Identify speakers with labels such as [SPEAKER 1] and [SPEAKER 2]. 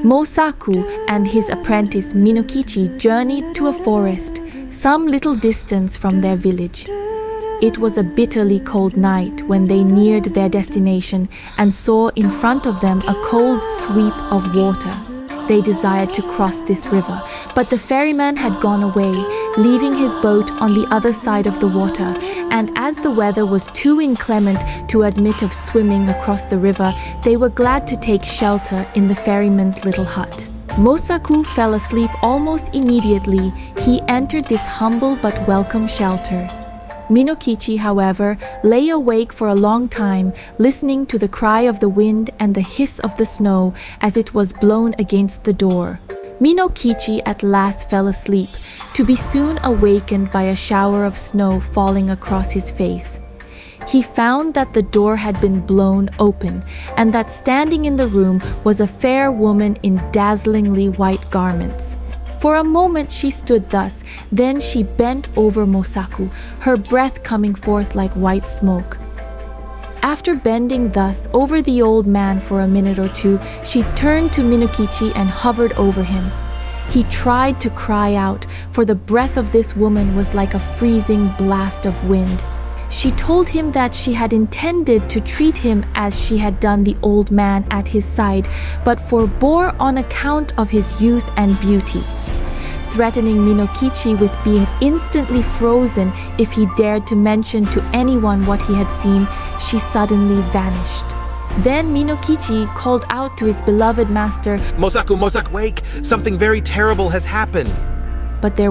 [SPEAKER 1] Mosaku and his apprentice Minokichi journeyed to a forest some little distance from their village. It was a bitterly cold night when they neared their destination and saw in front of them a cold sweep of water. They desired to cross this river, but the ferryman had gone away, leaving his boat on the other side of the water, and as the weather was too inclement to admit of swimming across the river, they were glad to take shelter in the ferryman's little hut. Mosaku fell asleep almost immediately. He entered this humble but welcome shelter. Minokichi, however, lay awake for a long time, listening to the cry of the wind and the hiss of the snow as it was blown against the door. Minokichi at last fell asleep, to be soon awakened by a shower of snow falling across his face. He found that the door had been blown open, and that standing in the room was a fair woman in dazzlingly white garments. For a moment she stood thus, then she bent over Mosaku, her breath coming forth like white smoke. After bending thus over the old man for a minute or two, she turned to Minokichi and hovered over him. He tried to cry out, for the breath of this woman was like a freezing blast of wind. She told him that she had intended to treat him as she had done the old man at his side, but forbore on account of his youth and beauty. Threatening Minokichi with being instantly frozen if he dared to mention to anyone what he had seen, she suddenly vanished. Then Minokichi called out to his beloved master,
[SPEAKER 2] Mosaku, wake! Something very terrible has happened!
[SPEAKER 1] But there was